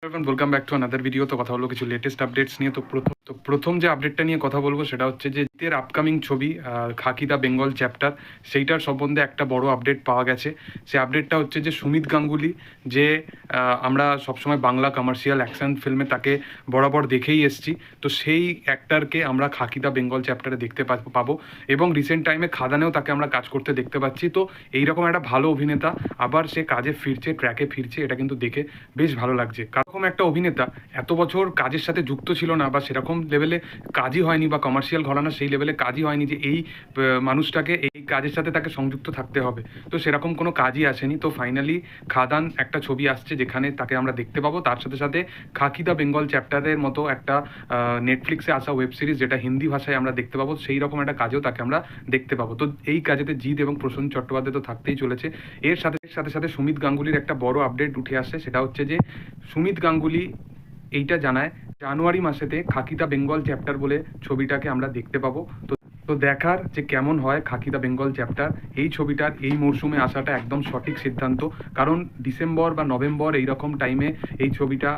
Welcome back to another video. তো কথা বলবো কিছু লেটেস্ট আপডেটস নিয়ে। তো প্রথম যে আপডেটটা নিয়ে কথা বলবো সেটা হচ্ছে যে জিতের আপকামিং ছবি খাকি দ্য বেঙ্গল চ্যাপ্টার, সেইটার সম্বন্ধে একটা বড় আপডেট পাওয়া গেছে। সেই আপডেটটা হচ্ছে যে সুমিত গাঙ্গুলি, যে আমরা সবসময় বাংলা কমার্শিয়াল অ্যাকশন ফিল্মে তাকে বরাবর দেখেই এসেছি, তো সেই অ্যাক্টারকে আমরা খাকি দ্য বেঙ্গল চ্যাপ্টারে দেখতে পাবো। এবং রিসেন্ট টাইমে খাদানেও তাকে আমরা কাজ করতে দেখতে পাচ্ছি। তো এইরকম একটা ভালো অভিনেতা আবার সে কাজে ফিরছে, ট্র্যাকে ফিরছে, এটা কিন্তু দেখে বেশ ভালো লাগছে। কারণ একটা অভিনেতা এত বছর কাজের সাথে যুক্ত ছিল না, বা সেরকম লেভেলে কাজই হয়নি, বা কমার্শিয়াল ঘরানা সেই লেভেলে কাজই হয়নি যে এই মানুষটাকে এই কাজের সাথে তাকে সংযুক্ত থাকতে হবে। তো সেরকম কোনো কাজই আসেনি। তো ফাইনালি খাদান একটা ছবি আসছে যেখানে তাকে আমরা দেখতে পাবো। তার সাথে সাথে খাকি দ্য বেঙ্গল চ্যাপ্টারের মতো একটা নেটফ্লিক্সে আসা ওয়েব সিরিজ, যেটা হিন্দি ভাষায় আমরা দেখতে পাবো, সেই রকম একটা কাজেও তাকে আমরা দেখতে পাবো। তো এই কাজেতে জিৎ এবং প্রসূন চট্টোপাধ্যায় তো থাকতেই চলেছে। এর সাথে সাথে সাথে সুমিত গাঙ্গুলির একটা বড় আপডেট উঠে আসছে, সেটা হচ্ছে যে সুমিত গাঙ্গুলি এইটা জানায় জানুয়ারি মাসেতে খাকি দ্য বেঙ্গল চ্যাপ্টার বলে ছবিটাকে আমরা দেখতে পাবো। তো তো দেখার যে কেমন হয় খাকি দ্য বেঙ্গল চ্যাপ্টার, এই ছবিটার এই মরশুমে আসাটা একদম সঠিক সিদ্ধান্ত। কারণ ডিসেম্বর বা নভেম্বর এইরকম টাইমে এই ছবিটা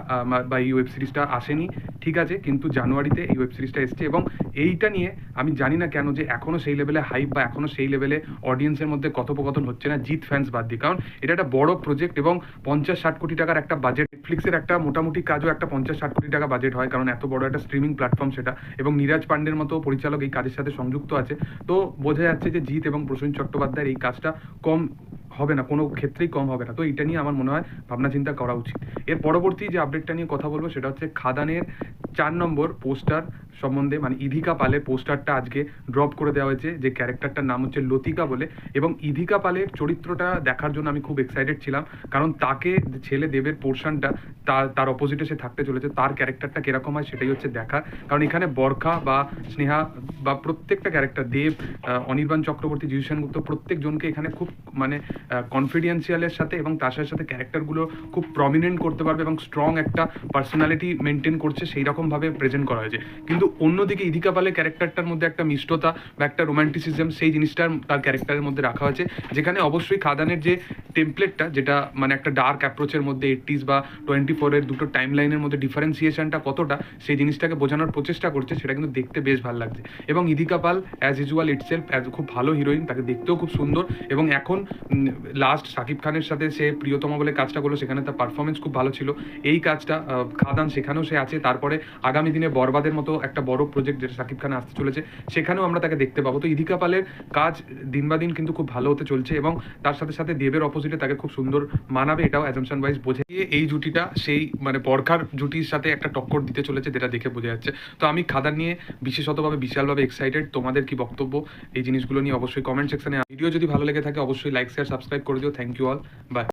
বা এই ওয়েব সিরিজটা আসেনি, ঠিক আছে, কিন্তু জানুয়ারিতে এই ওয়েব সিরিজটা এসছে। এবং এইটা নিয়ে আমি জানি না কেন যে এখনও সেই লেভেলে হাইপ বা এখনও সেই লেভেলে অডিয়েন্সের মধ্যে কথোপকথন হচ্ছে না জিৎ ফ্যান্স বাদ দিয়ে। কারণ এটা একটা বড় প্রজেক্ট এবং 50-60 কোটি টাকার একটা বাজেট। নেটফ্লিক্সের একটা মোটামুটি কাজও একটা 50-60 কোটি টাকা বাজেট হয়, কারণ এত বড় একটা স্ট্রিমিং প্ল্যাটফর্ম সেটা। এবং নীরাজ পান্ডের মতো পরিচালক এই কাজের সাথে সংযুক্ত আছে। তো বোঝা যাচ্ছে যে জিৎ এবং প্রসূন চট্টোপাধ্যায়ের এই কাজটা কম হবে না, কোনো ক্ষেত্রেই কম হবে না। তো এটা নিয়ে আমার মনে হয় ভাবনা চিন্তা করা উচিত। এর পরবর্তী যে আপডেটটা নিয়ে কথা বলবো সেটা হচ্ছে খাদানের 4 নম্বর পোস্টার সম্বন্ধে, মানে ইধিকা পালের পোস্টারটা আজকে ড্রপ করে দেওয়া হয়েছে, যে ক্যারেক্টারটার নাম হচ্ছে লতিকা বলে। এবং ইধিকা পালের চরিত্রটা দেখার জন্য আমি খুব এক্সাইটেড ছিলাম, কারণ তাকে ছেলে দেবের পোর্শনটা তার অপোজিটে সে থাকতে চলেছে। তার ক্যারেক্টারটা কীরকম হয় সেটাই হচ্ছে দেখার। কারণ এখানে বরখা বা স্নেহা বা প্রত্যেকটা ক্যারেক্টার, দেব, অনির্বাণ চক্রবর্তী, জিউ সেনগুপ্ত, প্রত্যেকজনকে এখানে খুব মানে কনফিডেন্সিয়ালের সাথে এবং তার সাথে সাথে ক্যারেক্টারগুলো খুব প্রমিনেন্ট করতে পারবে এবং স্ট্রং একটা পার্সোনালিটি মেনটেন করছে সেই রকমভাবে প্রেজেন্ট করা হয়েছে। কিন্তু অন্যদিকে ইধিকা পালের ক্যারেক্টারটার মধ্যে একটা মিষ্টতা বা একটা রোম্যান্টিসিজম, সেই জিনিসটার তার ক্যারেক্টারের মধ্যে রাখা হয়েছে, যেখানে অবশ্যই খাদানের যে টেমপ্লেটটা, যেটা মানে একটা ডার্ক অ্যাপ্রোচের মধ্যে 80s বা 24-এর দুটো টাইম লাইনের মধ্যে ডিফারেন্সিয়েশনটা কতটা, সেই জিনিসটাকে বোঝানোর প্রচেষ্টা করছে, সেটা কিন্তু দেখতে বেশ ভালো লাগছে। এবং ইধিকা পাল অ্যাজ ইউজুয়াল ইটসেলফ খুব ভালো হিরোইন, তাকে দেখতেও খুব সুন্দর। এবং এখন লাস্ট শাকিব খানের সাথে সে প্রিয়তমা বলে কাজটা করলো, সেখানে তার পারফরমেন্স খুব ভালো ছিল। এই কাজটা খাদান সেখানেও সে আছে। তারপরে আগামী দিনে বরবাদের মতো একটা বড় প্রজেক্ট যেটা শাকিব খানে আসতে চলেছে, সেখানেও আমরা তাকে দেখতে পাবো। তো ইধিকা পালের কাজ দিন বা দিন কিন্তু খুব ভালো হতে চলছে, এবং তার সাথে সাথে দেবের অপোজিটে তাকে খুব সুন্দর মানাবে, এটাও অ্যাজাম্পশন ওয়াইজ বোঝে। এই জুটিটা সেই মানে বরখার জুটির সাথে একটা টক্কর দিতে চলেছে, যেটা দেখে বোঝা যাচ্ছে। তো আমি খাদান নিয়ে বিশেষতভাবে বিশালভাবে এক্সাইটেড। তোমাদের কি বক্তব্য এই জিনিসগুলো নিয়ে অবশ্যই কমেন্ট সেকশনে। ভিডিও যদি ভালো লেগে থাকে অবশ্যই লাইক, শেয়ার, সাবস্ক্রাইব করে দিও। Thank you all, by.